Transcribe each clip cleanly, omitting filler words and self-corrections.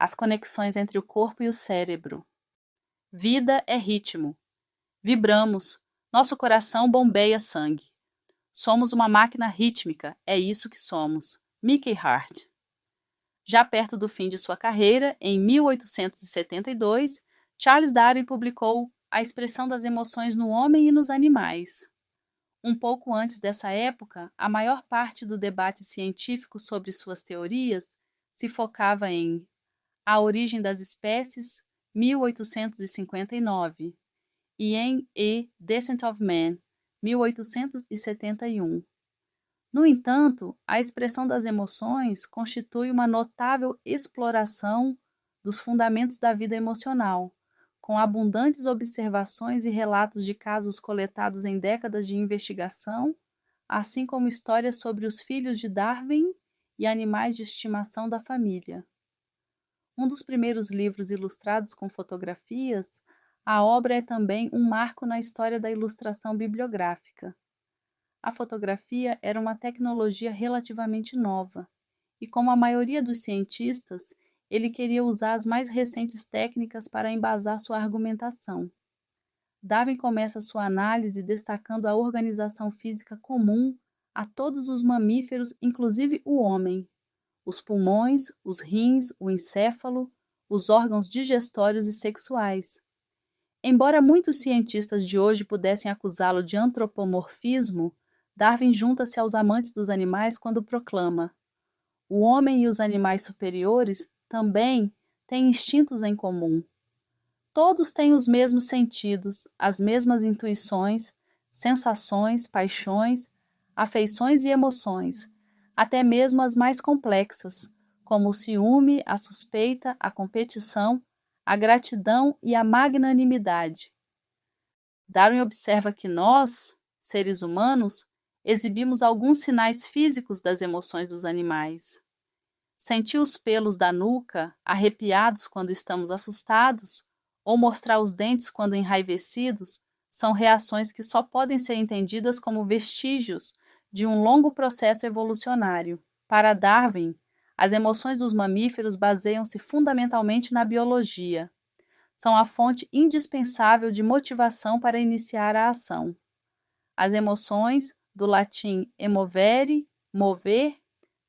as conexões entre o corpo e o cérebro. Vida é ritmo. Vibramos, nosso coração bombeia sangue. Somos uma máquina rítmica, é isso que somos. Mickey Hart. Já perto do fim de sua carreira, em 1872, Charles Darwin publicou A Expressão das Emoções no Homem e nos Animais. Um pouco antes dessa época, a maior parte do debate científico sobre suas teorias se focava em A Origem das Espécies, 1859, e em A Descent of Man, 1871. No entanto, a expressão das emoções constitui uma notável exploração dos fundamentos da vida emocional, com abundantes observações e relatos de casos coletados em décadas de investigação, assim como histórias sobre os filhos de Darwin e animais de estimação da família. Um dos primeiros livros ilustrados com fotografias, a obra é também um marco na história da ilustração bibliográfica. A fotografia era uma tecnologia relativamente nova, e como a maioria dos cientistas, ele queria usar as mais recentes técnicas para embasar sua argumentação. Darwin começa sua análise destacando a organização física comum a todos os mamíferos, inclusive o homem: os pulmões, os rins, o encéfalo, os órgãos digestórios e sexuais. Embora muitos cientistas de hoje pudessem acusá-lo de antropomorfismo, Darwin junta-se aos amantes dos animais quando proclama: o homem e os animais superiores também têm instintos em comum. Todos têm os mesmos sentidos, as mesmas intuições, sensações, paixões, afeições e emoções, até mesmo as mais complexas, como o ciúme, a suspeita, a competição, a gratidão e a magnanimidade. Darwin observa que nós, seres humanos, exibimos alguns sinais físicos das emoções dos animais. Sentir os pelos da nuca arrepiados quando estamos assustados ou mostrar os dentes quando enraivecidos são reações que só podem ser entendidas como vestígios de um longo processo evolucionário. Para Darwin, as emoções dos mamíferos baseiam-se fundamentalmente na biologia. São a fonte indispensável de motivação para iniciar a ação. As emoções, do latim emovere, mover,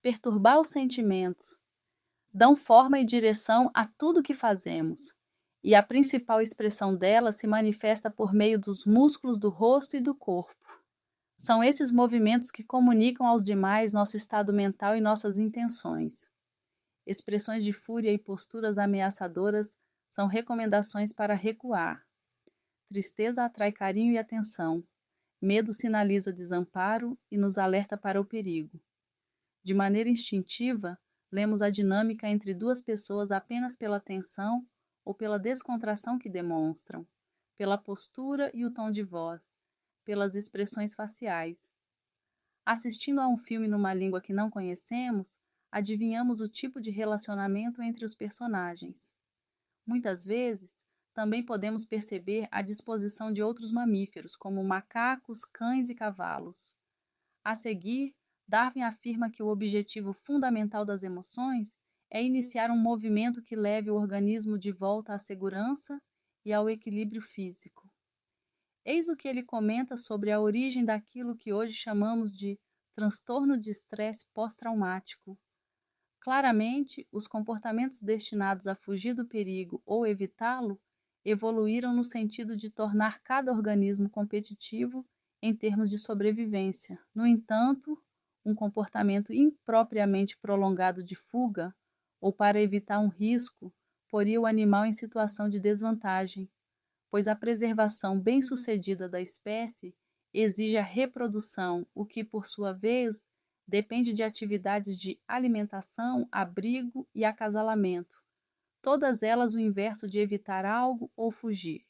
perturbar os sentimentos, dão forma e direção a tudo que fazemos, e a principal expressão delas se manifesta por meio dos músculos do rosto e do corpo. São esses movimentos que comunicam aos demais nosso estado mental e nossas intenções. Expressões de fúria e posturas ameaçadoras são recomendações para recuar. Tristeza atrai carinho e atenção. Medo sinaliza desamparo e nos alerta para o perigo. De maneira instintiva, lemos a dinâmica entre duas pessoas apenas pela tensão ou pela descontração que demonstram, pela postura e o tom de voz, pelas expressões faciais. Assistindo a um filme numa língua que não conhecemos, adivinhamos o tipo de relacionamento entre os personagens. Muitas vezes, também podemos perceber a disposição de outros mamíferos, como macacos, cães e cavalos. A seguir, Darwin afirma que o objetivo fundamental das emoções é iniciar um movimento que leve o organismo de volta à segurança e ao equilíbrio físico. Eis o que ele comenta sobre a origem daquilo que hoje chamamos de transtorno de estresse pós-traumático. Claramente, os comportamentos destinados a fugir do perigo ou evitá-lo evoluíram no sentido de tornar cada organismo competitivo em termos de sobrevivência. No entanto, um comportamento impropriamente prolongado de fuga ou para evitar um risco poria o animal em situação de desvantagem, pois a preservação bem-sucedida da espécie exige a reprodução, o que, por sua vez, depende de atividades de alimentação, abrigo e acasalamento, todas elas o inverso de evitar algo ou fugir.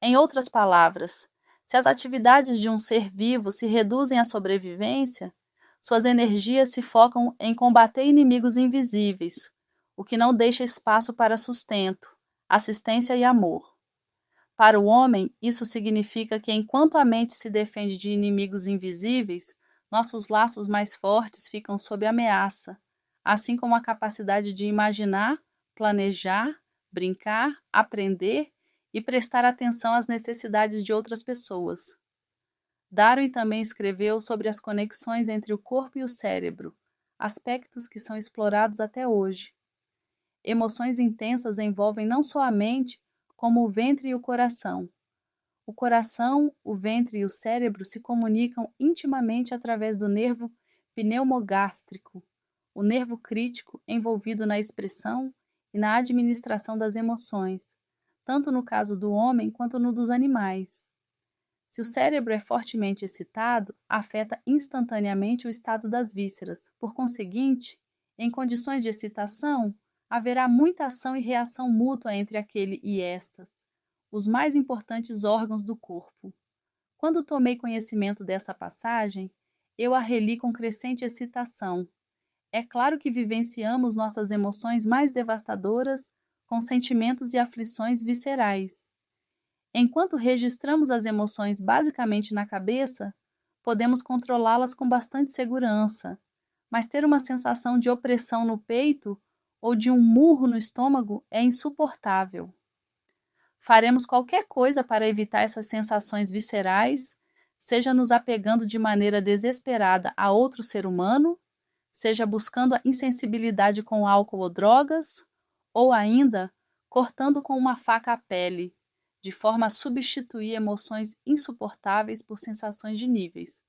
Em outras palavras, se as atividades de um ser vivo se reduzem à sobrevivência, suas energias se focam em combater inimigos invisíveis, o que não deixa espaço para sustento, assistência e amor. Para o homem, isso significa que enquanto a mente se defende de inimigos invisíveis, nossos laços mais fortes ficam sob ameaça, assim como a capacidade de imaginar, planejar, brincar, aprender e prestar atenção às necessidades de outras pessoas. Darwin também escreveu sobre as conexões entre o corpo e o cérebro, aspectos que são explorados até hoje. Emoções intensas envolvem não só a mente, como o ventre e o coração. O coração, o ventre e o cérebro se comunicam intimamente através do nervo pneumogástrico, o nervo crítico envolvido na expressão e na administração das emoções, tanto no caso do homem quanto no dos animais. Se o cérebro é fortemente excitado, afeta instantaneamente o estado das vísceras. Por conseguinte, em condições de excitação, haverá muita ação e reação mútua entre aquele e estas, os mais importantes órgãos do corpo. Quando tomei conhecimento dessa passagem, eu a reli com crescente excitação. É claro que vivenciamos nossas emoções mais devastadoras com sentimentos e aflições viscerais. Enquanto registramos as emoções basicamente na cabeça, podemos controlá-las com bastante segurança, mas ter uma sensação de opressão no peito ou de um murro no estômago é insuportável. Faremos qualquer coisa para evitar essas sensações viscerais, seja nos apegando de maneira desesperada a outro ser humano, seja buscando a insensibilidade com álcool ou drogas, ou ainda cortando com uma faca a pele, de forma a substituir emoções insuportáveis por sensações de níveis.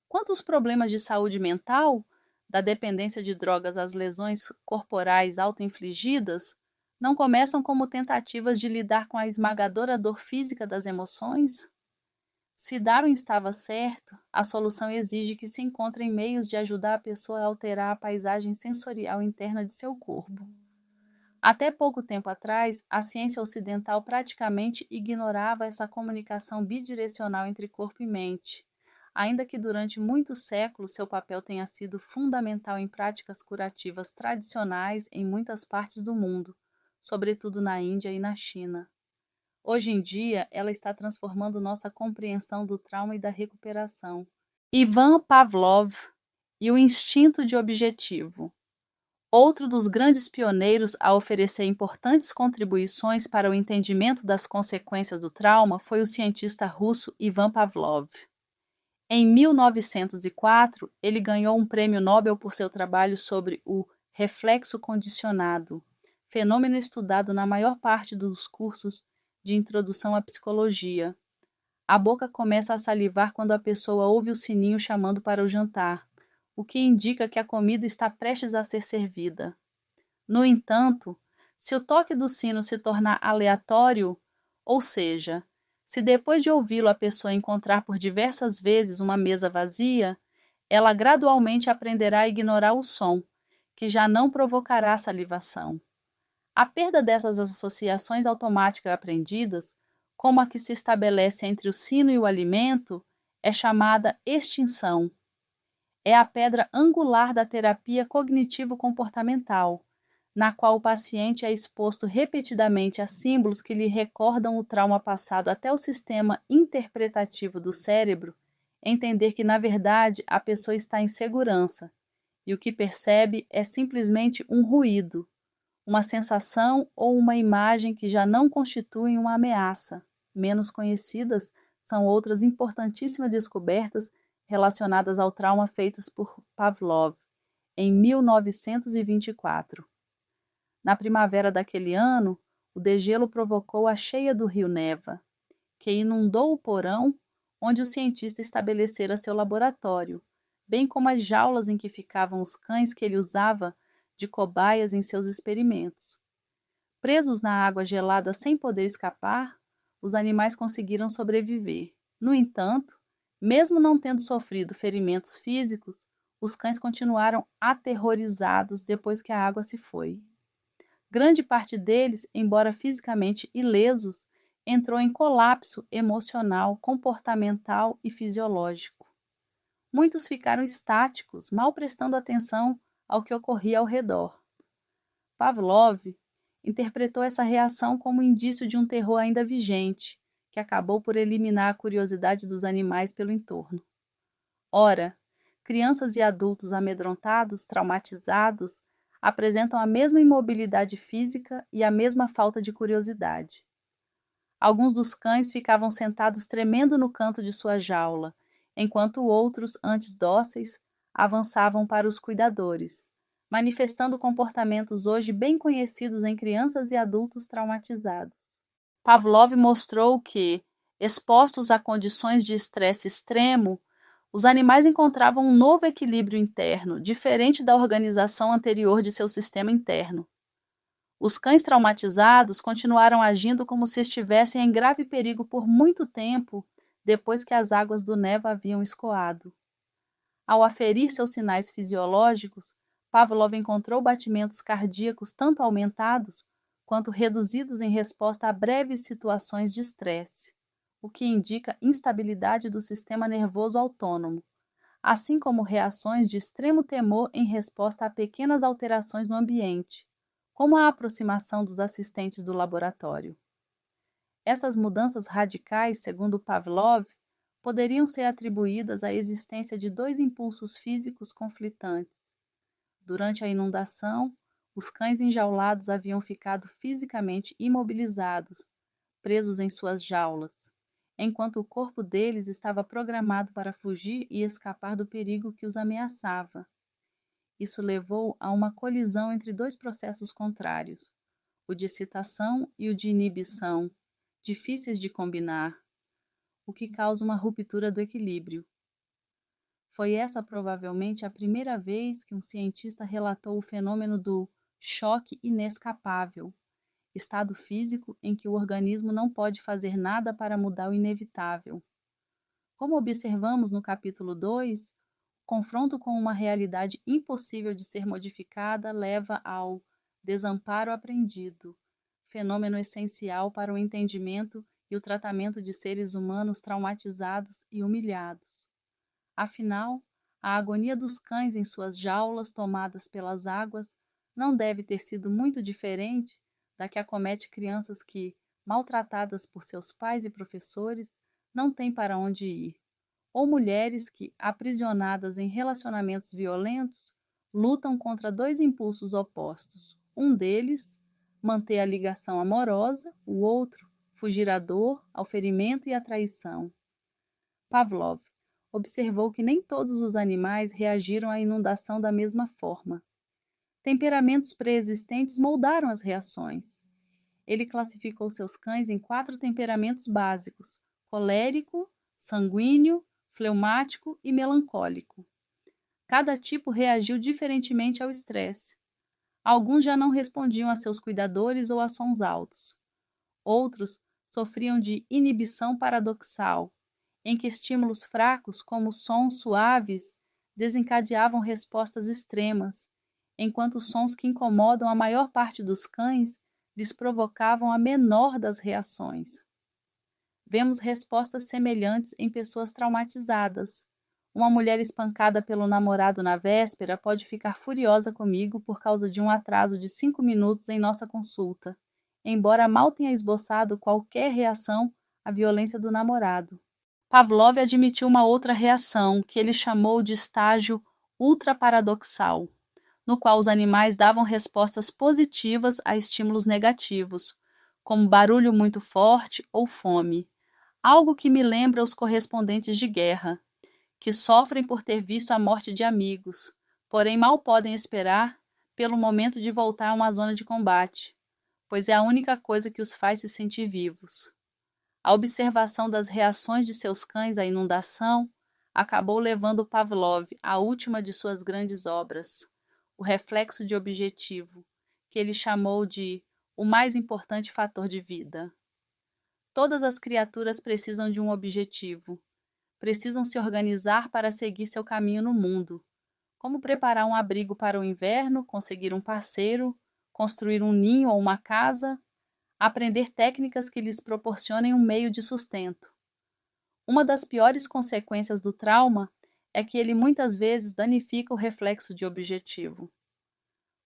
Quanto aos problemas de saúde mental, da dependência de drogas às lesões corporais auto-infligidas, não começam como tentativas de lidar com a esmagadora dor física das emoções? Se Darwin estava certo, a solução exige que se encontrem meios de ajudar a pessoa a alterar a paisagem sensorial interna de seu corpo. Até pouco tempo atrás, a ciência ocidental praticamente ignorava essa comunicação bidirecional entre corpo e mente, ainda que durante muitos séculos seu papel tenha sido fundamental em práticas curativas tradicionais em muitas partes do mundo, sobretudo na Índia e na China. Hoje em dia, ela está transformando nossa compreensão do trauma e da recuperação. Ivan Pavlov e o instinto de objetivo. Outro dos grandes pioneiros a oferecer importantes contribuições para o entendimento das consequências do trauma foi o cientista russo Ivan Pavlov. Em 1904, ele ganhou um prêmio Nobel por seu trabalho sobre o reflexo condicionado, fenômeno estudado na maior parte dos cursos de introdução à psicologia. A boca começa a salivar quando a pessoa ouve o sininho chamando para o jantar, o que indica que a comida está prestes a ser servida. No entanto, se o toque do sino se tornar aleatório, ou seja, se depois de ouvi-lo a pessoa encontrar por diversas vezes uma mesa vazia, ela gradualmente aprenderá a ignorar o som, que já não provocará salivação. A perda dessas associações automáticas aprendidas, como a que se estabelece entre o sino e o alimento, é chamada extinção. É a pedra angular da terapia cognitivo-comportamental, na qual o paciente é exposto repetidamente a símbolos que lhe recordam o trauma passado até o sistema interpretativo do cérebro entender que, na verdade, a pessoa está em segurança e o que percebe é simplesmente um ruído, uma sensação ou uma imagem que já não constituem uma ameaça. Menos conhecidas são outras importantíssimas descobertas relacionadas ao trauma feitas por Pavlov em 1924. Na primavera daquele ano, o degelo provocou a cheia do rio Neva, que inundou o porão onde o cientista estabelecera seu laboratório, bem como as jaulas em que ficavam os cães que ele usava de cobaias em seus experimentos. Presos na água gelada sem poder escapar, os animais conseguiram sobreviver. No entanto, mesmo não tendo sofrido ferimentos físicos, os cães continuaram aterrorizados depois que a água se foi. Grande parte deles, embora fisicamente ilesos, entrou em colapso emocional, comportamental e fisiológico. Muitos ficaram estáticos, mal prestando atenção ao que ocorria ao redor. Pavlov interpretou essa reação como indício de um terror ainda vigente, que acabou por eliminar a curiosidade dos animais pelo entorno. Ora, crianças e adultos amedrontados, traumatizados, apresentam a mesma imobilidade física e a mesma falta de curiosidade. Alguns dos cães ficavam sentados tremendo no canto de sua jaula, enquanto outros, antes dóceis, avançavam para os cuidadores, manifestando comportamentos hoje bem conhecidos em crianças e adultos traumatizados. Pavlov mostrou que, expostos a condições de estresse extremo, os animais encontravam um novo equilíbrio interno, diferente da organização anterior de seu sistema interno. Os cães traumatizados continuaram agindo como se estivessem em grave perigo por muito tempo depois que as águas do Neva haviam escoado. Ao aferir seus sinais fisiológicos, Pavlov encontrou batimentos cardíacos tanto aumentados quanto reduzidos em resposta a breves situações de estresse, o que indica instabilidade do sistema nervoso autônomo, assim como reações de extremo temor em resposta a pequenas alterações no ambiente, como a aproximação dos assistentes do laboratório. Essas mudanças radicais, segundo Pavlov, poderiam ser atribuídas à existência de dois impulsos físicos conflitantes. Durante a inundação, os cães enjaulados haviam ficado fisicamente imobilizados, presos em suas jaulas, enquanto o corpo deles estava programado para fugir e escapar do perigo que os ameaçava. Isso levou a uma colisão entre dois processos contrários, o de excitação e o de inibição, difíceis de combinar, o que causa uma ruptura do equilíbrio. Foi essa provavelmente a primeira vez que um cientista relatou o fenômeno do choque inescapável, estado físico em que o organismo não pode fazer nada para mudar o inevitável. Como observamos no capítulo 2, o confronto com uma realidade impossível de ser modificada leva ao desamparo aprendido, fenômeno essencial para o entendimento e o tratamento de seres humanos traumatizados e humilhados. Afinal, a agonia dos cães em suas jaulas tomadas pelas águas não deve ter sido muito diferente da que acomete crianças que, maltratadas por seus pais e professores, não têm para onde ir, ou mulheres que, aprisionadas em relacionamentos violentos, lutam contra dois impulsos opostos. Um deles, manter a ligação amorosa, o outro, fugir à dor, ao ferimento e à traição. Pavlov observou que nem todos os animais reagiram à inundação da mesma forma. Temperamentos pré-existentes moldaram as reações. Ele classificou seus cães em 4 temperamentos básicos: colérico, sanguíneo, fleumático e melancólico. Cada tipo reagiu diferentemente ao estresse. Alguns já não respondiam a seus cuidadores ou a sons altos. Outros sofriam de inibição paradoxal, em que estímulos fracos, como sons suaves, desencadeavam respostas extremas, enquanto sons que incomodam a maior parte dos cães lhes provocavam a menor das reações. Vemos respostas semelhantes em pessoas traumatizadas. Uma mulher espancada pelo namorado na véspera pode ficar furiosa comigo por causa de um atraso de 5 minutos em nossa consulta, embora mal tenha esboçado qualquer reação à violência do namorado. Pavlov admitiu uma outra reação, que ele chamou de estágio ultraparadoxal, no qual os animais davam respostas positivas a estímulos negativos, como barulho muito forte ou fome, algo que me lembra os correspondentes de guerra, que sofrem por ter visto a morte de amigos, porém mal podem esperar pelo momento de voltar a uma zona de combate, pois é a única coisa que os faz se sentir vivos. A observação das reações de seus cães à inundação acabou levando Pavlov à última de suas grandes obras, O Reflexo de Objetivo, que ele chamou de o mais importante fator de vida. Todas as criaturas precisam de um objetivo. Precisam se organizar para seguir seu caminho no mundo. Como preparar um abrigo para o inverno, conseguir um parceiro, construir um ninho ou uma casa, aprender técnicas que lhes proporcionem um meio de sustento. Uma das piores consequências do trauma é que ele muitas vezes danifica o reflexo de objetivo.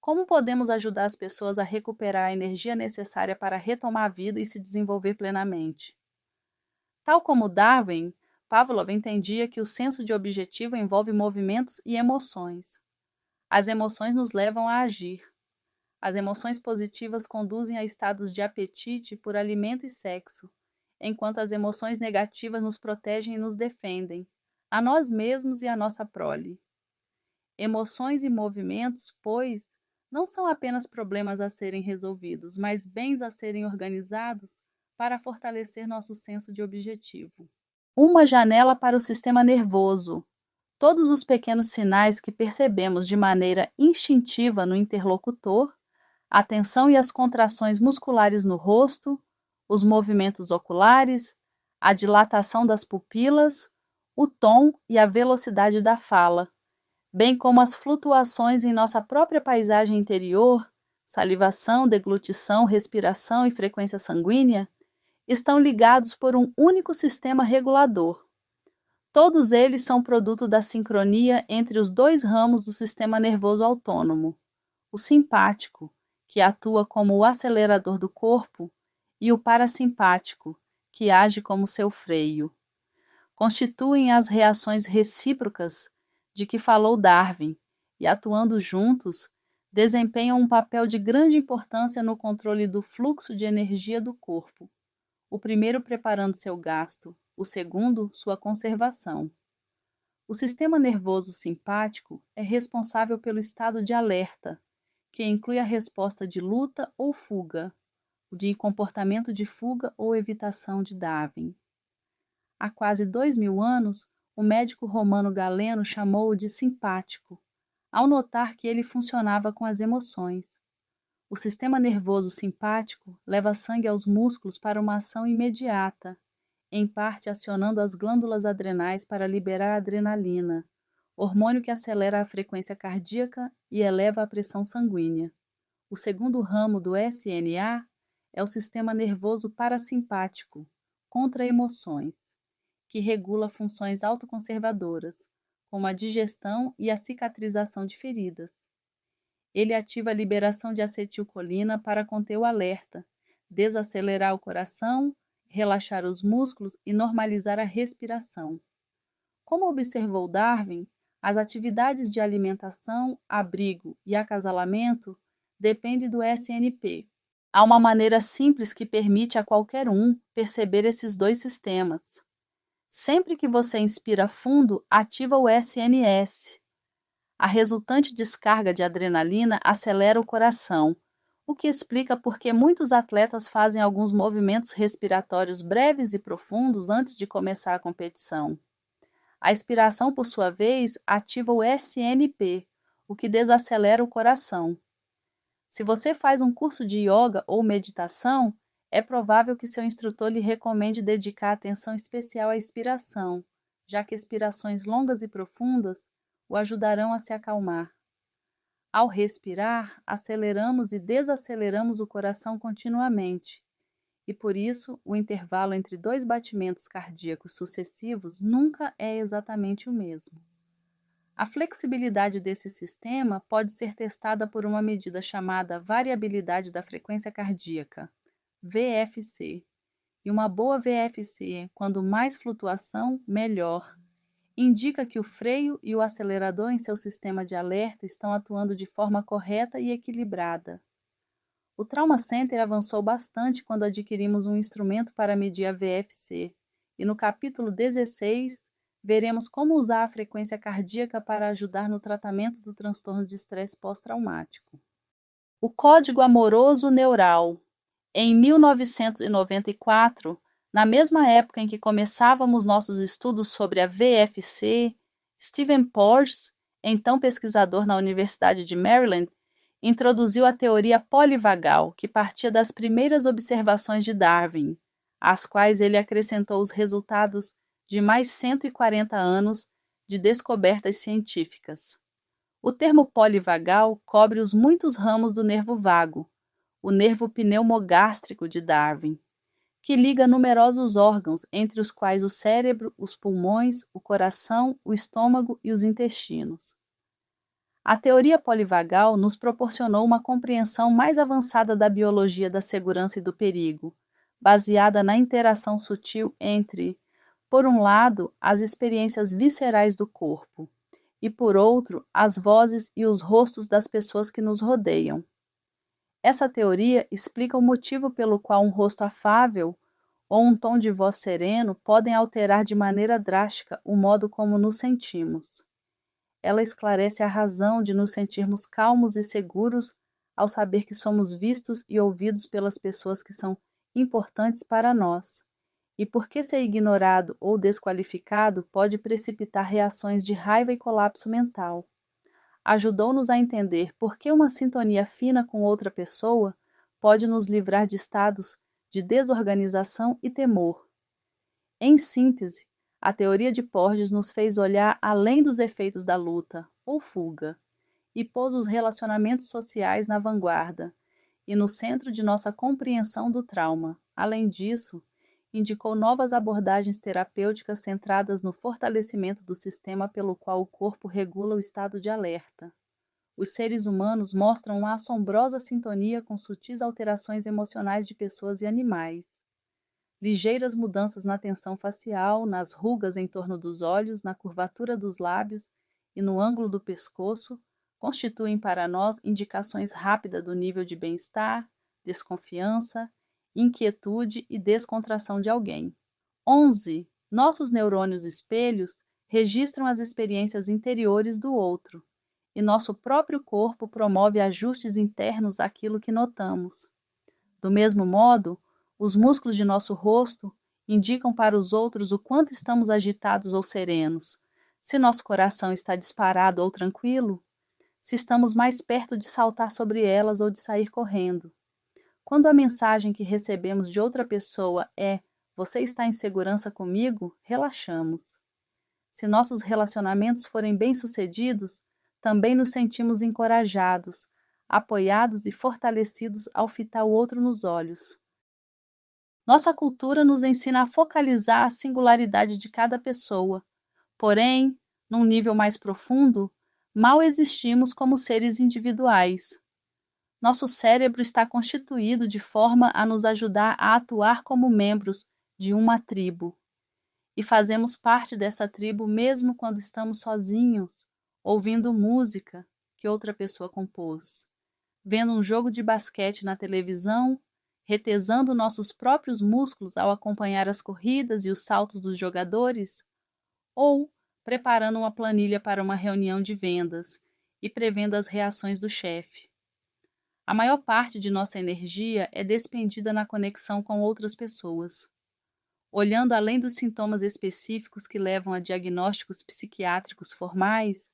Como podemos ajudar as pessoas a recuperar a energia necessária para retomar a vida e se desenvolver plenamente? Tal como Darwin, Pavlov entendia que o senso de objetivo envolve movimentos e emoções. As emoções nos levam a agir. As emoções positivas conduzem a estados de apetite por alimento e sexo, enquanto as emoções negativas nos protegem e nos defendem, a nós mesmos e a nossa prole. Emoções e movimentos, pois, não são apenas problemas a serem resolvidos, mas bens a serem organizados para fortalecer nosso senso de objetivo. Uma janela para o sistema nervoso. Todos os pequenos sinais que percebemos de maneira instintiva no interlocutor, a tensão e as contrações musculares no rosto, os movimentos oculares, a dilatação das pupilas, o tom e a velocidade da fala, bem como as flutuações em nossa própria paisagem interior, salivação, deglutição, respiração e frequência sanguínea, estão ligados por um único sistema regulador. Todos eles são produto da sincronia entre os dois ramos do sistema nervoso autônomo, o simpático, que atua como o acelerador do corpo, e o parasimpático, que age como seu freio. Constituem as reações recíprocas de que falou Darwin, e atuando juntos, desempenham um papel de grande importância no controle do fluxo de energia do corpo, o primeiro preparando seu gasto, o segundo sua conservação. O sistema nervoso simpático é responsável pelo estado de alerta, que inclui a resposta de luta ou fuga, o de comportamento de fuga ou evitação de Darwin. Há quase 2000 anos, o médico romano Galeno chamou-o de simpático, ao notar que ele funcionava com as emoções. O sistema nervoso simpático leva sangue aos músculos para uma ação imediata, em parte acionando as glândulas adrenais para liberar adrenalina, hormônio que acelera a frequência cardíaca e eleva a pressão sanguínea. O segundo ramo do SNA é o sistema nervoso parasimpático, contra emoções, que regula funções autoconservadoras, como a digestão e a cicatrização de feridas. Ele ativa a liberação de acetilcolina para conter o alerta, desacelerar o coração, relaxar os músculos e normalizar a respiração. Como observou Darwin, as atividades de alimentação, abrigo e acasalamento dependem do SNP. Há uma maneira simples que permite a qualquer um perceber esses dois sistemas. Sempre que você inspira fundo, ativa o SNS. A resultante descarga de adrenalina acelera o coração, o que explica por que muitos atletas fazem alguns movimentos respiratórios breves e profundos antes de começar a competição. A expiração, por sua vez, ativa o SNP, o que desacelera o coração. Se você faz um curso de yoga ou meditação, é provável que seu instrutor lhe recomende dedicar atenção especial à expiração, já que expirações longas e profundas o ajudarão a se acalmar. Ao respirar, aceleramos e desaceleramos o coração continuamente, e por isso o intervalo entre dois batimentos cardíacos sucessivos nunca é exatamente o mesmo. A flexibilidade desse sistema pode ser testada por uma medida chamada variabilidade da frequência cardíaca, VFC, e uma boa VFC, quando mais flutuação, melhor, indica que o freio e o acelerador em seu sistema de alerta estão atuando de forma correta e equilibrada. O Trauma Center avançou bastante quando adquirimos um instrumento para medir a VFC, e no capítulo 16 veremos como usar a frequência cardíaca para ajudar no tratamento do transtorno de estresse pós-traumático. O código amoroso neural. Em 1994, na mesma época em que começávamos nossos estudos sobre a VFC, Stephen Porges, então pesquisador na Universidade de Maryland, introduziu a teoria polivagal, que partia das primeiras observações de Darwin, às quais ele acrescentou os resultados de mais 140 anos de descobertas científicas. O termo polivagal cobre os muitos ramos do nervo vago, o nervo pneumogástrico de Darwin, que liga numerosos órgãos, entre os quais o cérebro, os pulmões, o coração, o estômago e os intestinos. A teoria polivagal nos proporcionou uma compreensão mais avançada da biologia da segurança e do perigo, baseada na interação sutil entre, por um lado, as experiências viscerais do corpo e, por outro, as vozes e os rostos das pessoas que nos rodeiam. Essa teoria explica o motivo pelo qual um rosto afável ou um tom de voz sereno podem alterar de maneira drástica o modo como nos sentimos. Ela esclarece a razão de nos sentirmos calmos e seguros ao saber que somos vistos e ouvidos pelas pessoas que são importantes para nós, e porque ser ignorado ou desqualificado pode precipitar reações de raiva e colapso mental. Ajudou-nos a entender por que uma sintonia fina com outra pessoa pode nos livrar de estados de desorganização e temor. Em síntese, a teoria de Porges nos fez olhar além dos efeitos da luta ou fuga e pôs os relacionamentos sociais na vanguarda e no centro de nossa compreensão do trauma. Além disso, indicou novas abordagens terapêuticas centradas no fortalecimento do sistema pelo qual o corpo regula o estado de alerta. Os seres humanos mostram uma assombrosa sintonia com sutis alterações emocionais de pessoas e animais. Ligeiras mudanças na tensão facial, nas rugas em torno dos olhos, na curvatura dos lábios e no ângulo do pescoço constituem para nós indicações rápidas do nível de bem-estar, desconfiança, inquietude e descontração de alguém. 11. Nossos neurônios espelhos registram as experiências interiores do outro, e nosso próprio corpo promove ajustes internos àquilo que notamos. Do mesmo modo, os músculos de nosso rosto indicam para os outros o quanto estamos agitados ou serenos, se nosso coração está disparado ou tranquilo, se estamos mais perto de saltar sobre elas ou de sair correndo. Quando a mensagem que recebemos de outra pessoa é "Você está em segurança comigo?", relaxamos. Se nossos relacionamentos forem bem-sucedidos, também nos sentimos encorajados, apoiados e fortalecidos ao fitar o outro nos olhos. Nossa cultura nos ensina a focalizar a singularidade de cada pessoa, porém, num nível mais profundo, mal existimos como seres individuais. Nosso cérebro está constituído de forma a nos ajudar a atuar como membros de uma tribo. E fazemos parte dessa tribo mesmo quando estamos sozinhos, ouvindo música que outra pessoa compôs, vendo um jogo de basquete na televisão, retesando nossos próprios músculos ao acompanhar as corridas e os saltos dos jogadores, ou preparando uma planilha para uma reunião de vendas e prevendo as reações do chefe. A maior parte de nossa energia é despendida na conexão com outras pessoas. Olhando além dos sintomas específicos que levam a diagnósticos psiquiátricos formais,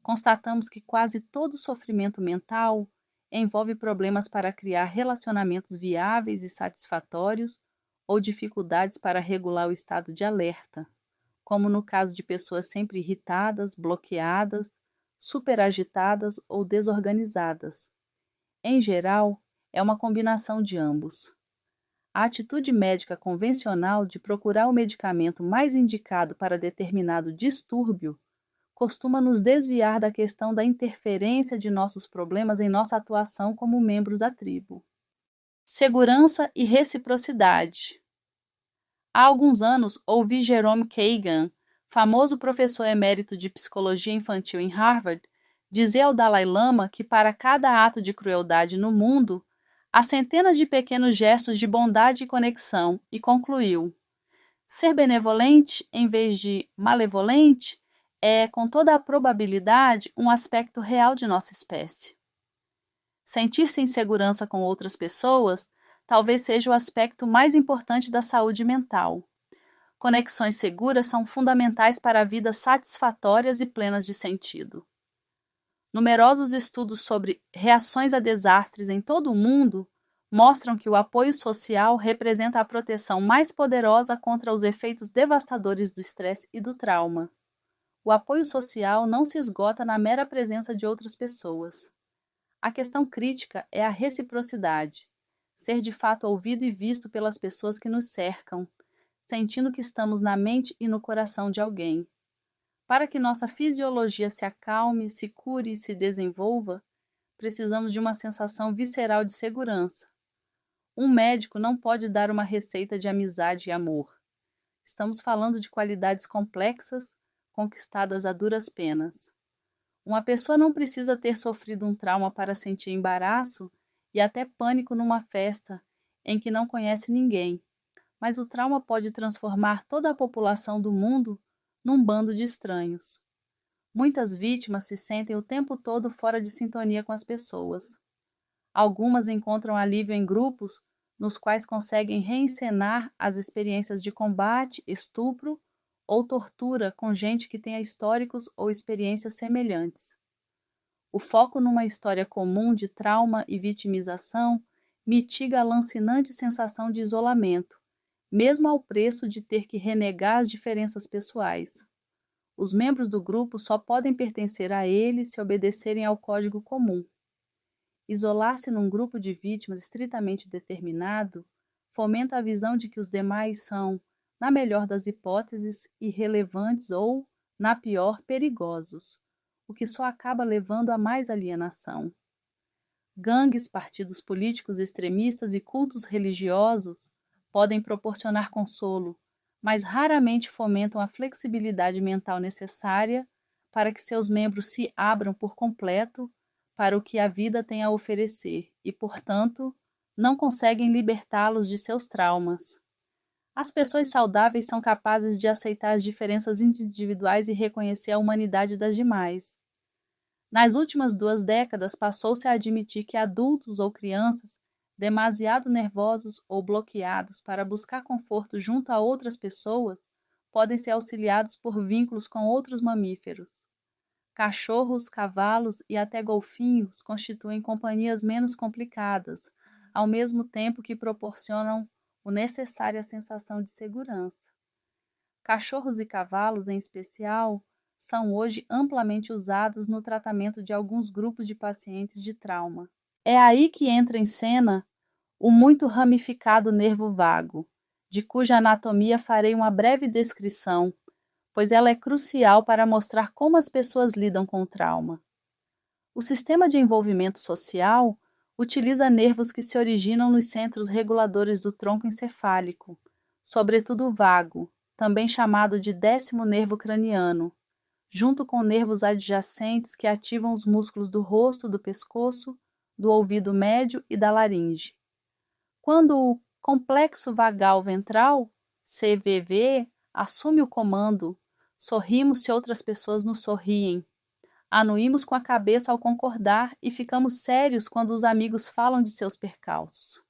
constatamos que quase todo sofrimento mental envolve problemas para criar relacionamentos viáveis e satisfatórios ou dificuldades para regular o estado de alerta, como no caso de pessoas sempre irritadas, bloqueadas, superagitadas ou desorganizadas. Em geral, é uma combinação de ambos. A atitude médica convencional de procurar o medicamento mais indicado para determinado distúrbio costuma nos desviar da questão da interferência de nossos problemas em nossa atuação como membros da tribo. Segurança e reciprocidade. Há alguns anos ouvi Jerome Kagan, famoso professor emérito de psicologia infantil em Harvard, dizer ao Dalai Lama que para cada ato de crueldade no mundo, há centenas de pequenos gestos de bondade e conexão, e concluiu: ser benevolente em vez de malevolente é, com toda a probabilidade, um aspecto real de nossa espécie. Sentir-se em segurança com outras pessoas talvez seja o aspecto mais importante da saúde mental. Conexões seguras são fundamentais para vidas satisfatórias e plenas de sentido. Numerosos estudos sobre reações a desastres em todo o mundo mostram que o apoio social representa a proteção mais poderosa contra os efeitos devastadores do estresse e do trauma. O apoio social não se esgota na mera presença de outras pessoas. A questão crítica é a reciprocidade, ser de fato ouvido e visto pelas pessoas que nos cercam, sentindo que estamos na mente e no coração de alguém. Para que nossa fisiologia se acalme, se cure e se desenvolva, precisamos de uma sensação visceral de segurança. Um médico não pode dar uma receita de amizade e amor. Estamos falando de qualidades complexas, conquistadas a duras penas. Uma pessoa não precisa ter sofrido um trauma para sentir embaraço e até pânico numa festa em que não conhece ninguém, mas o trauma pode transformar toda a população do mundo num bando de estranhos. Muitas vítimas se sentem o tempo todo fora de sintonia com as pessoas. Algumas encontram alívio em grupos nos quais conseguem reencenar as experiências de combate, estupro ou tortura com gente que tenha históricos ou experiências semelhantes. O foco numa história comum de trauma e vitimização mitiga a lancinante sensação de isolamento, mesmo ao preço de ter que renegar as diferenças pessoais. Os membros do grupo só podem pertencer a ele se obedecerem ao código comum. Isolar-se num grupo de vítimas estritamente determinado fomenta a visão de que os demais são, na melhor das hipóteses, irrelevantes ou, na pior, perigosos, o que só acaba levando a mais alienação. Gangues, partidos políticos extremistas e cultos religiosos podem proporcionar consolo, mas raramente fomentam a flexibilidade mental necessária para que seus membros se abram por completo para o que a vida tem a oferecer e, portanto, não conseguem libertá-los de seus traumas. As pessoas saudáveis são capazes de aceitar as diferenças individuais e reconhecer a humanidade das demais. Nas últimas 2 décadas, passou-se a admitir que adultos ou crianças demasiado nervosos ou bloqueados para buscar conforto junto a outras pessoas podem ser auxiliados por vínculos com outros mamíferos. Cachorros, cavalos e até golfinhos constituem companhias menos complicadas, ao mesmo tempo que proporcionam a necessária sensação de segurança. Cachorros e cavalos, em especial, são hoje amplamente usados no tratamento de alguns grupos de pacientes de trauma. É aí que entra em cena o muito ramificado nervo vago, de cuja anatomia farei uma breve descrição, pois ela é crucial para mostrar como as pessoas lidam com o trauma. O sistema de envolvimento social utiliza nervos que se originam nos centros reguladores do tronco encefálico, sobretudo o vago, também chamado de 10º nervo craniano, junto com nervos adjacentes que ativam os músculos do rosto, do pescoço, do ouvido médio e da laringe. Quando o complexo vagal ventral, CVV, assume o comando, sorrimos se outras pessoas nos sorriem. Anuímos com a cabeça ao concordar e ficamos sérios quando os amigos falam de seus percalços.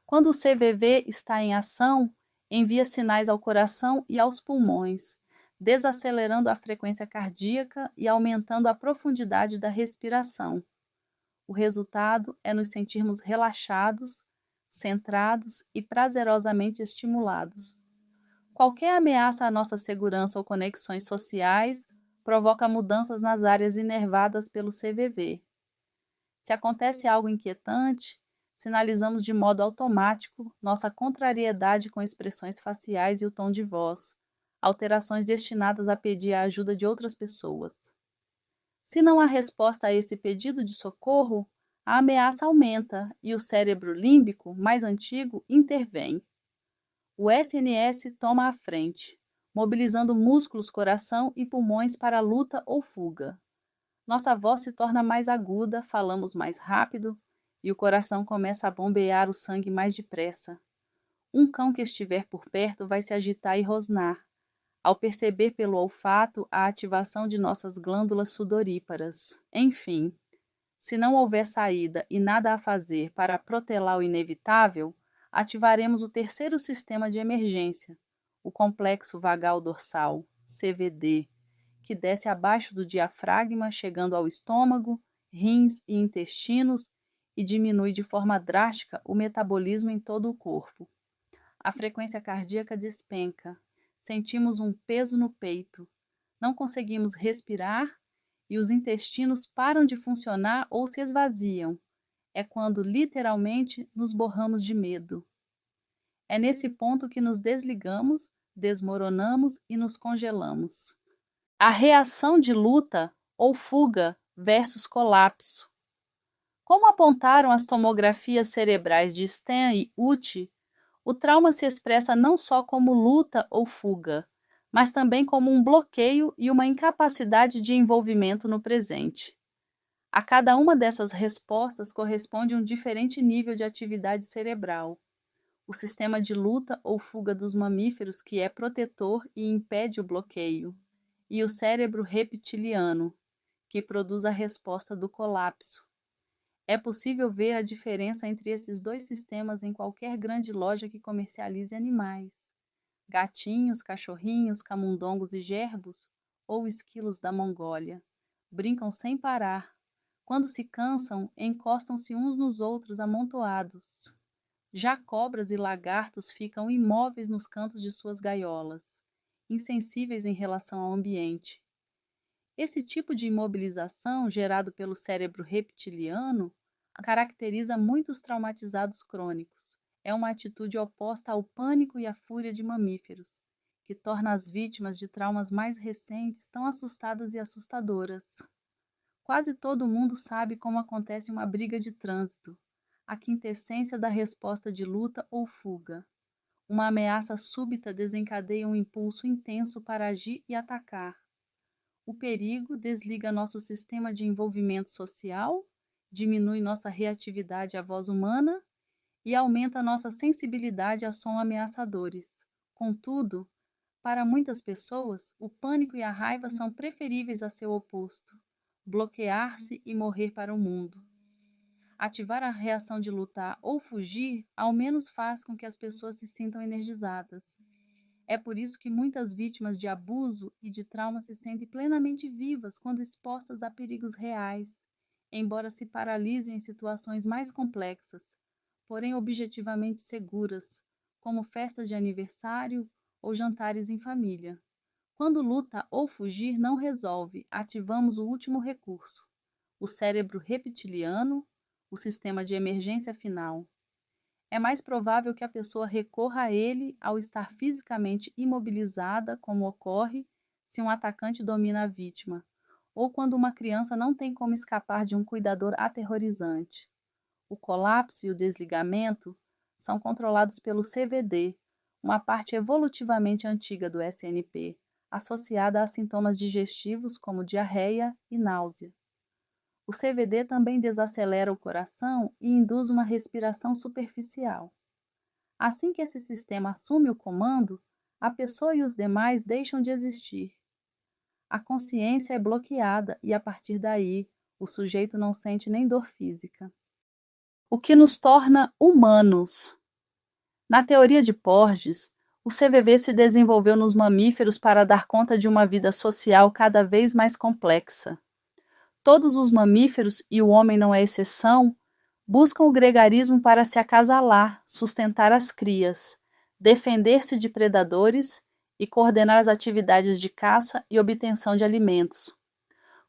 Quando o CVV está em ação, envia sinais ao coração e aos pulmões, desacelerando a frequência cardíaca e aumentando a profundidade da respiração. O resultado é nos sentirmos relaxados, centrados e prazerosamente estimulados. Qualquer ameaça à nossa segurança ou conexões sociais provoca mudanças nas áreas inervadas pelo CVV. Se acontece algo inquietante, sinalizamos de modo automático nossa contrariedade com expressões faciais e o tom de voz, alterações destinadas a pedir a ajuda de outras pessoas. Se não há resposta a esse pedido de socorro, a ameaça aumenta e o cérebro límbico, mais antigo, intervém. O SNS toma a frente, mobilizando músculos, coração e pulmões para a luta ou fuga. Nossa voz se torna mais aguda, falamos mais rápido e o coração começa a bombear o sangue mais depressa. Um cão que estiver por perto vai se agitar e rosnar, ao perceber pelo olfato a ativação de nossas glândulas sudoríparas. Enfim, se não houver saída e nada a fazer para protelar o inevitável, ativaremos o terceiro sistema de emergência, o complexo vagal dorsal, CVD, que desce abaixo do diafragma, chegando ao estômago, rins e intestinos e diminui de forma drástica o metabolismo em todo o corpo. A frequência cardíaca despenca, sentimos um peso no peito, não conseguimos respirar e os intestinos param de funcionar ou se esvaziam. É quando literalmente nos borramos de medo. É nesse ponto que nos desligamos, desmoronamos e nos congelamos. A reação de luta ou fuga versus colapso. Como apontaram as tomografias cerebrais de Stan e Uti, o trauma se expressa não só como luta ou fuga, mas também como um bloqueio e uma incapacidade de envolvimento no presente. A cada uma dessas respostas corresponde um diferente nível de atividade cerebral. O sistema de luta ou fuga dos mamíferos, que é protetor e impede o bloqueio, e o cérebro reptiliano, que produz a resposta do colapso. É possível ver a diferença entre esses dois sistemas em qualquer grande loja que comercialize animais. Gatinhos, cachorrinhos, camundongos e gerbos, ou esquilos da Mongólia, brincam sem parar. Quando se cansam, encostam-se uns nos outros amontoados. Já cobras e lagartos ficam imóveis nos cantos de suas gaiolas, insensíveis em relação ao ambiente. Esse tipo de imobilização, gerado pelo cérebro reptiliano, caracteriza muitos traumatizados crônicos. É uma atitude oposta ao pânico e à fúria de mamíferos, que torna as vítimas de traumas mais recentes tão assustadas e assustadoras. Quase todo mundo sabe como acontece uma briga de trânsito, a quintessência da resposta de luta ou fuga. Uma ameaça súbita desencadeia um impulso intenso para agir e atacar. O perigo desliga nosso sistema de envolvimento social, diminui nossa reatividade à voz humana e aumenta nossa sensibilidade a sons ameaçadores. Contudo, para muitas pessoas, o pânico e a raiva são preferíveis a seu oposto, bloquear-se e morrer para o mundo. Ativar a reação de lutar ou fugir, ao menos faz com que as pessoas se sintam energizadas. É por isso que muitas vítimas de abuso e de trauma se sentem plenamente vivas quando expostas a perigos reais, embora se paralisem em situações mais complexas, porém objetivamente seguras, como festas de aniversário ou jantares em família. Quando luta ou fugir não resolve, ativamos o último recurso, o cérebro reptiliano, o sistema de emergência final. É mais provável que a pessoa recorra a ele ao estar fisicamente imobilizada, como ocorre se um atacante domina a vítima, ou quando uma criança não tem como escapar de um cuidador aterrorizante. O colapso e o desligamento são controlados pelo CVD, uma parte evolutivamente antiga do SNP, associada a sintomas digestivos como diarreia e náusea. O CVD também desacelera o coração e induz uma respiração superficial. Assim que esse sistema assume o comando, a pessoa e os demais deixam de existir. A consciência é bloqueada e, a partir daí, o sujeito não sente nem dor física. O que nos torna humanos. Na teoria de Porges, o CVV se desenvolveu nos mamíferos para dar conta de uma vida social cada vez mais complexa. Todos os mamíferos, e o homem não é exceção, buscam o gregarismo para se acasalar, sustentar as crias, defender-se de predadores e coordenar as atividades de caça e obtenção de alimentos.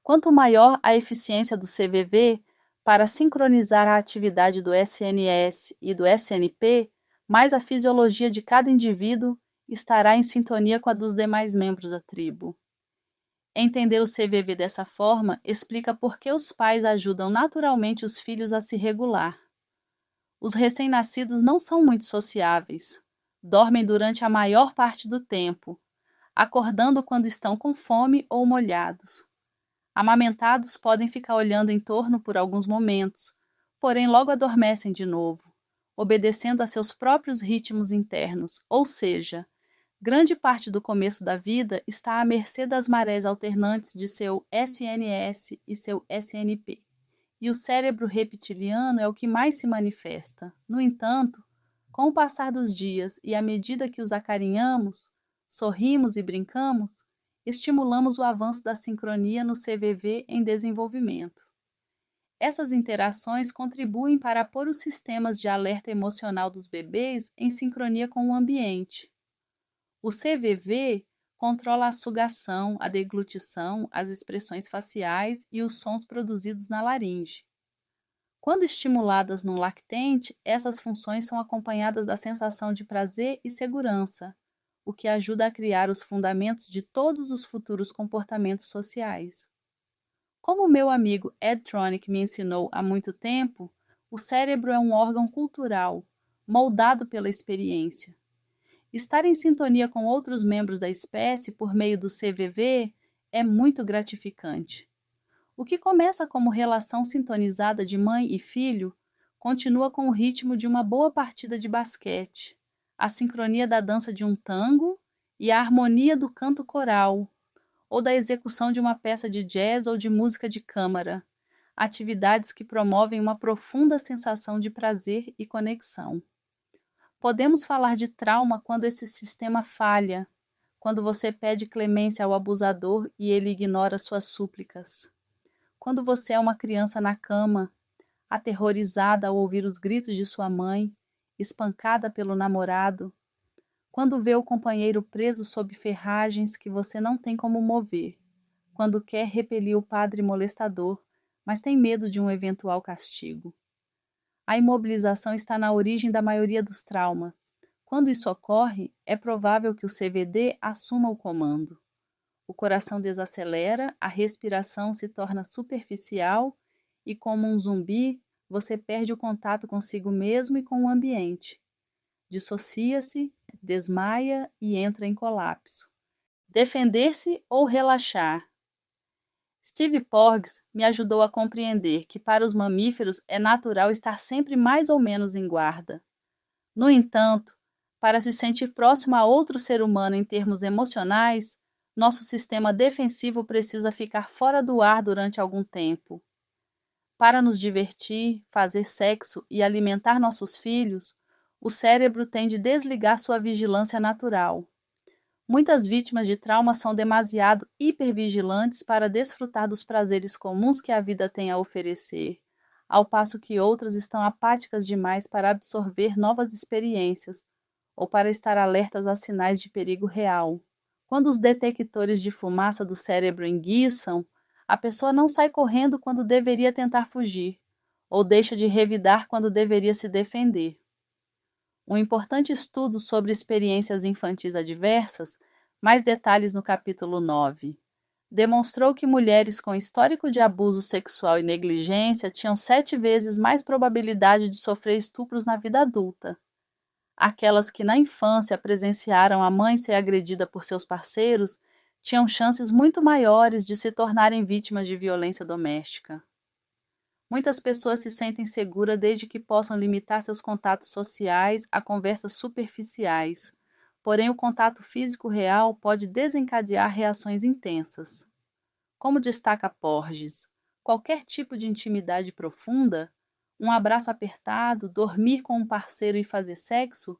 Quanto maior a eficiência do CVV para sincronizar a atividade do SNS e do SNP, mais a fisiologia de cada indivíduo estará em sintonia com a dos demais membros da tribo. Entender o CVV dessa forma explica por que os pais ajudam naturalmente os filhos a se regular. Os recém-nascidos não são muito sociáveis, dormem durante a maior parte do tempo, acordando quando estão com fome ou molhados. Amamentados podem ficar olhando em torno por alguns momentos, porém logo adormecem de novo, obedecendo a seus próprios ritmos internos, ou seja, grande parte do começo da vida está à mercê das marés alternantes de seu SNS e seu SNP. E o cérebro reptiliano é o que mais se manifesta. No entanto, com o passar dos dias e à medida que os acarinhamos, sorrimos e brincamos, estimulamos o avanço da sincronia no CVV em desenvolvimento. Essas interações contribuem para pôr os sistemas de alerta emocional dos bebês em sincronia com o ambiente. O CVV controla a sugação, a deglutição, as expressões faciais e os sons produzidos na laringe. Quando estimuladas no lactente, essas funções são acompanhadas da sensação de prazer e segurança, o que ajuda a criar os fundamentos de todos os futuros comportamentos sociais. Como meu amigo Ed Tronick me ensinou há muito tempo, o cérebro é um órgão cultural, moldado pela experiência. Estar em sintonia com outros membros da espécie por meio do CVV é muito gratificante. O que começa como relação sintonizada de mãe e filho continua com o ritmo de uma boa partida de basquete, a sincronia da dança de um tango e a harmonia do canto coral, ou da execução de uma peça de jazz ou de música de câmara, atividades que promovem uma profunda sensação de prazer e conexão. Podemos falar de trauma quando esse sistema falha, quando você pede clemência ao abusador e ele ignora suas súplicas. Quando você é uma criança na cama, aterrorizada ao ouvir os gritos de sua mãe, espancada pelo namorado. Quando vê o companheiro preso sob ferragens que você não tem como mover. Quando quer repelir o padre molestador, mas tem medo de um eventual castigo. A imobilização está na origem da maioria dos traumas. Quando isso ocorre, é provável que o CVD assuma o comando. O coração desacelera, a respiração se torna superficial e, como um zumbi, você perde o contato consigo mesmo e com o ambiente. Dissocia-se, desmaia e entra em colapso. Defender-se ou relaxar. Steve Porges me ajudou a compreender que para os mamíferos é natural estar sempre mais ou menos em guarda. No entanto, para se sentir próximo a outro ser humano em termos emocionais, nosso sistema defensivo precisa ficar fora do ar durante algum tempo. Para nos divertir, fazer sexo e alimentar nossos filhos, o cérebro tem de desligar sua vigilância natural. Muitas vítimas de trauma são demasiado hipervigilantes para desfrutar dos prazeres comuns que a vida tem a oferecer, ao passo que outras estão apáticas demais para absorver novas experiências ou para estar alertas a sinais de perigo real. Quando os detectores de fumaça do cérebro enguiçam, a pessoa não sai correndo quando deveria tentar fugir, ou deixa de revidar quando deveria se defender. Um importante estudo sobre experiências infantis adversas, mais detalhes no capítulo 9, demonstrou que mulheres com histórico de abuso sexual e negligência tinham 7 vezes mais probabilidade de sofrer estupros na vida adulta. Aquelas que na infância presenciaram a mãe ser agredida por seus parceiros tinham chances muito maiores de se tornarem vítimas de violência doméstica. Muitas pessoas se sentem seguras desde que possam limitar seus contatos sociais a conversas superficiais, porém o contato físico real pode desencadear reações intensas. Como destaca Porges, qualquer tipo de intimidade profunda, um abraço apertado, dormir com um parceiro e fazer sexo,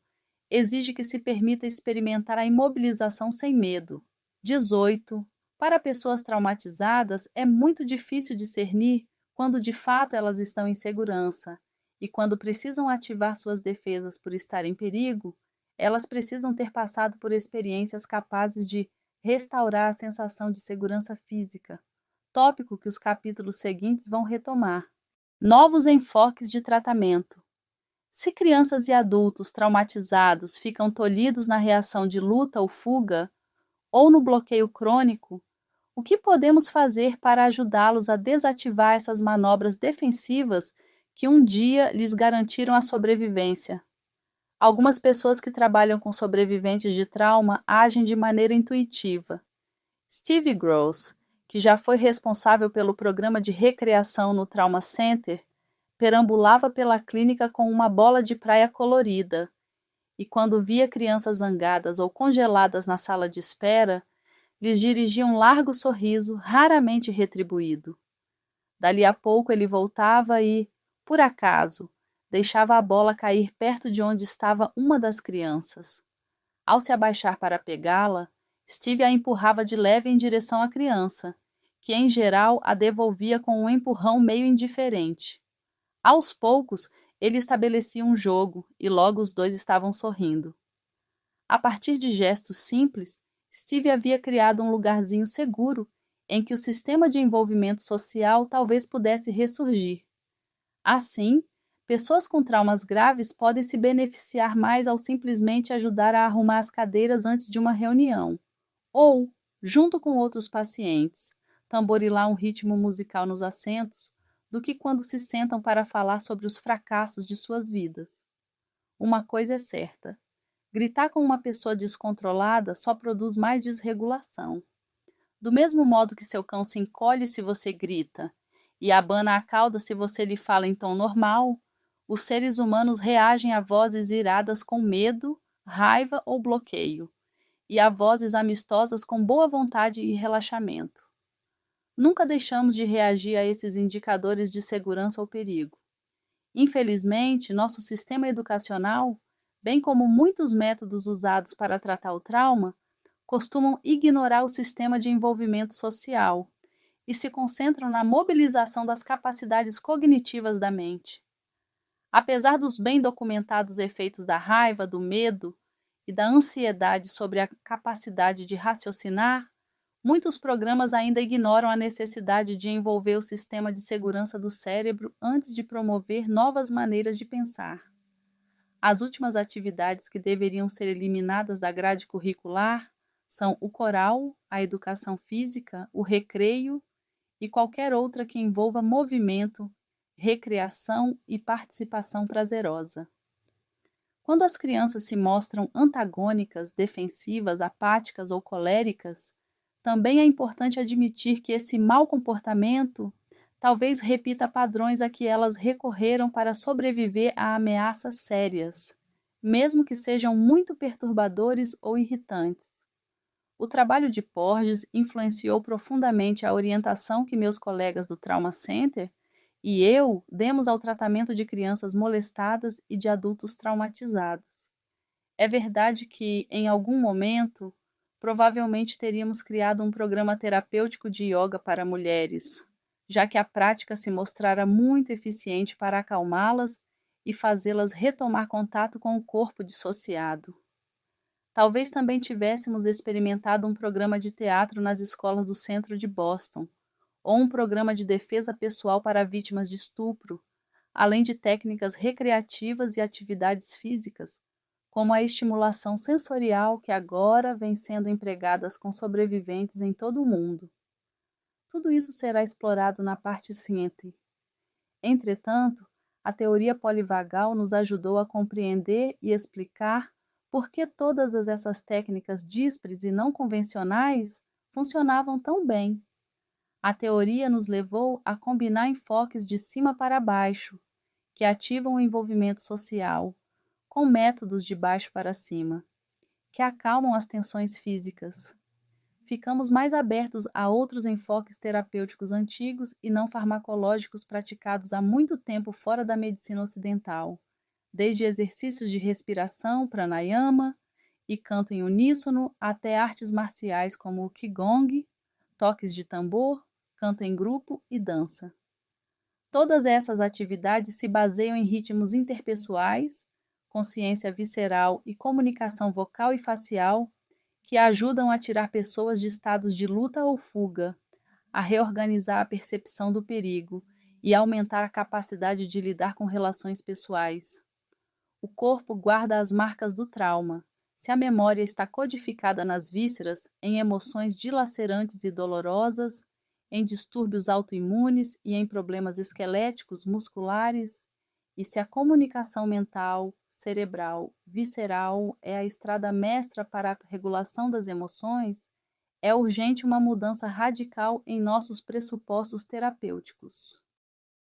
exige que se permita experimentar a imobilização sem medo. 18. Para pessoas traumatizadas, é muito difícil discernir quando de fato elas estão em segurança, e quando precisam ativar suas defesas por estar em perigo, elas precisam ter passado por experiências capazes de restaurar a sensação de segurança física, tópico que os capítulos seguintes vão retomar. Novos enfoques de tratamento. Se crianças e adultos traumatizados ficam tolhidos na reação de luta ou fuga, ou no bloqueio crônico, o que podemos fazer para ajudá-los a desativar essas manobras defensivas que um dia lhes garantiram a sobrevivência? Algumas pessoas que trabalham com sobreviventes de trauma agem de maneira intuitiva. Steve Gross, que já foi responsável pelo programa de recreação no Trauma Center, perambulava pela clínica com uma bola de praia colorida, e quando via crianças zangadas ou congeladas na sala de espera, lhes dirigia um largo sorriso, raramente retribuído. Dali a pouco ele voltava e, por acaso, deixava a bola cair perto de onde estava uma das crianças. Ao se abaixar para pegá-la, Steve a empurrava de leve em direção à criança, que em geral a devolvia com um empurrão meio indiferente. Aos poucos, ele estabelecia um jogo e logo os dois estavam sorrindo. A partir de gestos simples, Steve havia criado um lugarzinho seguro em que o sistema de envolvimento social talvez pudesse ressurgir. Assim, pessoas com traumas graves podem se beneficiar mais ao simplesmente ajudar a arrumar as cadeiras antes de uma reunião, ou, junto com outros pacientes, tamborilar um ritmo musical nos assentos, do que quando se sentam para falar sobre os fracassos de suas vidas. Uma coisa é certa: Gritar com uma pessoa descontrolada só produz mais desregulação. Do mesmo modo que seu cão se encolhe se você grita e abana a cauda se você lhe fala em tom normal, os seres humanos reagem a vozes iradas com medo, raiva ou bloqueio, e a vozes amistosas com boa vontade e relaxamento. Nunca deixamos de reagir a esses indicadores de segurança ou perigo. Infelizmente, nosso sistema educacional, bem como muitos métodos usados para tratar o trauma, costumam ignorar o sistema de envolvimento social e se concentram na mobilização das capacidades cognitivas da mente. Apesar dos bem documentados efeitos da raiva, do medo e da ansiedade sobre a capacidade de raciocinar, muitos programas ainda ignoram a necessidade de envolver o sistema de segurança do cérebro antes de promover novas maneiras de pensar. As últimas atividades que deveriam ser eliminadas da grade curricular são o coral, a educação física, o recreio e qualquer outra que envolva movimento, recreação e participação prazerosa. Quando as crianças se mostram antagônicas, defensivas, apáticas ou coléricas, também é importante admitir que esse mau comportamento talvez repita padrões a que elas recorreram para sobreviver a ameaças sérias, mesmo que sejam muito perturbadores ou irritantes. O trabalho de Porges influenciou profundamente a orientação que meus colegas do Trauma Center e eu demos ao tratamento de crianças molestadas e de adultos traumatizados. É verdade que, em algum momento, provavelmente teríamos criado um programa terapêutico de yoga para mulheres, já que a prática se mostrara muito eficiente para acalmá-las e fazê-las retomar contato com o corpo dissociado. Talvez também tivéssemos experimentado um programa de teatro nas escolas do centro de Boston, ou um programa de defesa pessoal para vítimas de estupro, além de técnicas recreativas e atividades físicas, como a estimulação sensorial que agora vem sendo empregadas com sobreviventes em todo o mundo. Tudo isso será explorado na parte ciente. Entretanto, a teoria polivagal nos ajudou a compreender e explicar por que todas essas técnicas díspares e não convencionais funcionavam tão bem. A teoria nos levou a combinar enfoques de cima para baixo, que ativam o envolvimento social, com métodos de baixo para cima, que acalmam as tensões físicas. Ficamos mais abertos a outros enfoques terapêuticos antigos e não farmacológicos praticados há muito tempo fora da medicina ocidental, desde exercícios de respiração, pranayama e canto em uníssono, até artes marciais como o qigong, toques de tambor, canto em grupo e dança. Todas essas atividades se baseiam em ritmos interpessoais, consciência visceral e comunicação vocal e facial que ajudam a tirar pessoas de estados de luta ou fuga, a reorganizar a percepção do perigo e aumentar a capacidade de lidar com relações pessoais. O corpo guarda as marcas do trauma. Se a memória está codificada nas vísceras, em emoções dilacerantes e dolorosas, em distúrbios autoimunes e em problemas esqueléticos, musculares, e se a comunicação mental, cerebral, visceral é a estrada mestra para a regulação das emoções, é urgente uma mudança radical em nossos pressupostos terapêuticos.